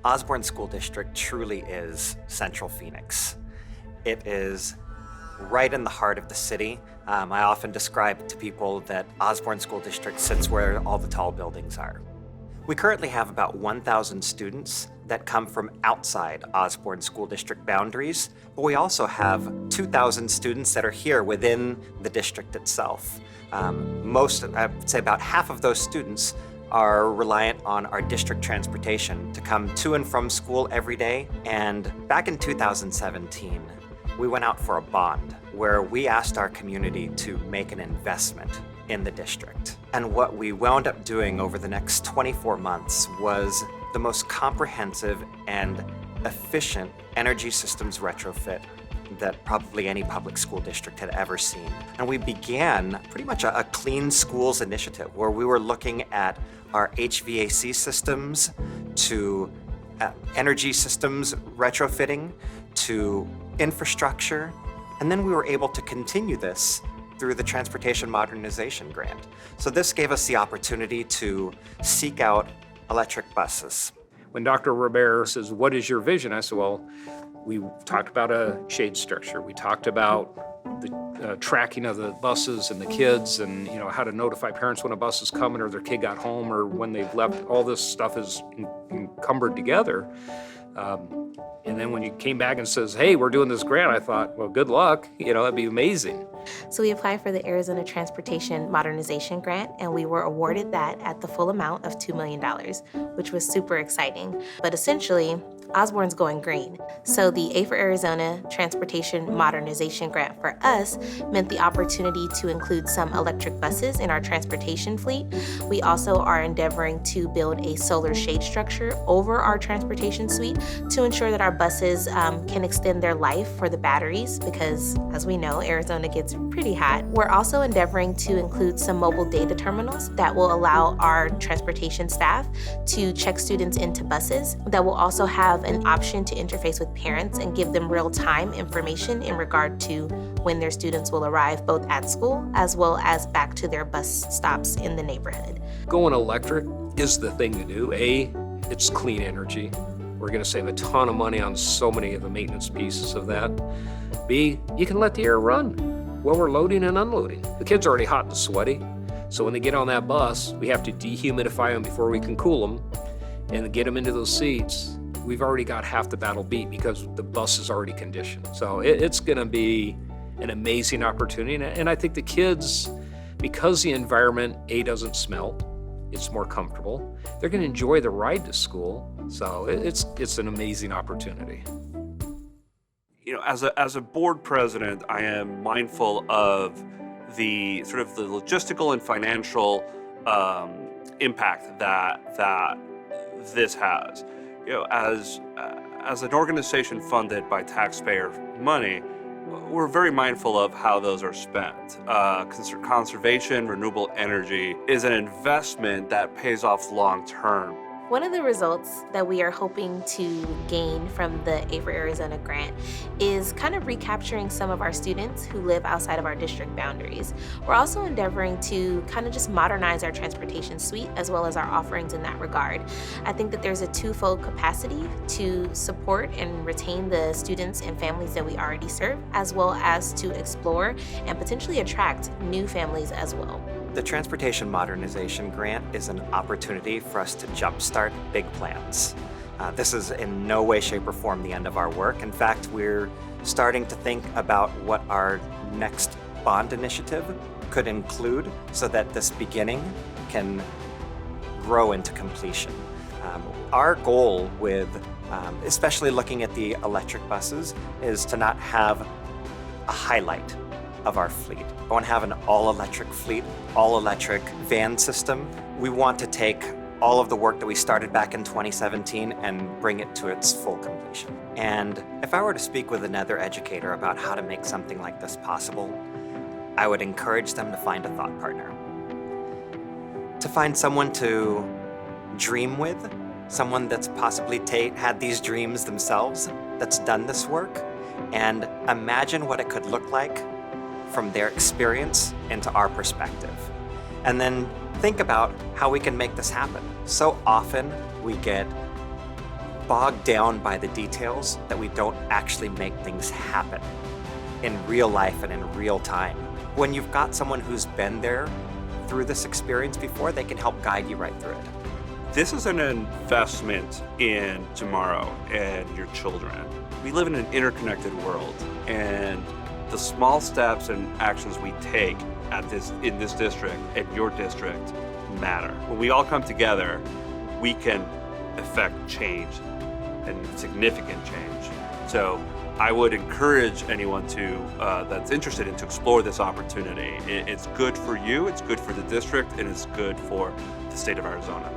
Osborn School District truly is Central Phoenix. It is right in the heart of the city. I often describe to people that Osborn School District sits where all the tall buildings are. We currently have about 1,000 students that come from outside Osborn School District boundaries, but we also have 2,000 students that are here within the district itself. I would say about half of those students are reliant on our district transportation to come to and from school every day. And back in 2017, we went out for a bond where we asked our community to make an investment in the district. And what we wound up doing over the next 24 months was the most comprehensive and efficient energy systems retrofit that probably any public school district had ever seen. And we began pretty much a clean schools initiative where we were looking at our HVAC systems to energy systems retrofitting to infrastructure. And then we were able to continue this through the Transportation Modernization Grant. So this gave us the opportunity to seek out electric buses. When Dr. Robert says, "What is your vision?" I said, well, we talked about a shade structure. We talked about the tracking of the buses and the kids and how to notify parents when a bus is coming or their kid got home or when they've left. All this stuff is encumbered together. And then when you came back and says, "Hey, we're doing this grant," I thought, well, good luck. That'd be amazing. So we applied for the Arizona Transportation Modernization Grant, and we were awarded that at the full amount of $2 million, which was super exciting. But essentially, Osborn's going green. So the A for Arizona Transportation Modernization Grant for us meant the opportunity to include some electric buses in our transportation fleet. We also are endeavoring to build a solar shade structure over our transportation suite to ensure that our buses can extend their life for the batteries because, as we know, Arizona gets pretty hot. We're also endeavoring to include some mobile data terminals that will allow our transportation staff to check students into buses, that will also have an option to interface with parents and give them real-time information in regard to when their students will arrive both at school as well as back to their bus stops in the neighborhood. Going electric is the thing to do. A, it's clean energy. We're going to save a ton of money on so many of the maintenance pieces of that. B, you can let the air run while we're loading and unloading. The kids are already hot and sweaty, so when they get on that bus, we have to dehumidify them before we can cool them and get them into those seats. We've already got half the battle beat because the bus is already conditioned. So it's going to be an amazing opportunity. And I think the kids, because the environment, A, doesn't smell, it's more comfortable, they're going to enjoy the ride to school. So it's an amazing opportunity. As a board president, I am mindful of the sort of the logistical and financial impact that this has. As an organization funded by taxpayer money, we're very mindful of how those are spent. Conservation, renewable energy is an investment that pays off long term. One of the results that we are hoping to gain from the A for Arizona grant is kind of recapturing some of our students who live outside of our district boundaries. We're also endeavoring to kind of just modernize our transportation suite as well as our offerings in that regard. I think that there's a twofold capacity to support and retain the students and families that we already serve, as well as to explore and potentially attract new families as well. The Transportation Modernization Grant is an opportunity for us to jumpstart big plans. This is in no way, shape, or form the end of our work. In fact, we're starting to think about what our next bond initiative could include so that this beginning can grow into completion. Our goal with, especially looking at the electric buses, is to not have a highlight of our fleet. I want to have an all-electric fleet, all-electric van system. We want to take all of the work that we started back in 2017 and bring it to its full completion. And if I were to speak with another educator about how to make something like this possible, I would encourage them to find a thought partner. To find someone to dream with, someone that's possibly had these dreams themselves, that's done this work, and imagine what it could look like from their experience into our perspective. And then think about how we can make this happen. So often we get bogged down by the details that we don't actually make things happen in real life and in real time. When you've got someone who's been there through this experience before, they can help guide you right through it. This is an investment in tomorrow and your children. We live in an interconnected world, and the small steps and actions we take in this district and your district matter. When we all come together, we can affect change and significant change. So I would encourage anyone that's interested to explore this opportunity. It's good for you, it's good for the district, and it's good for the state of Arizona.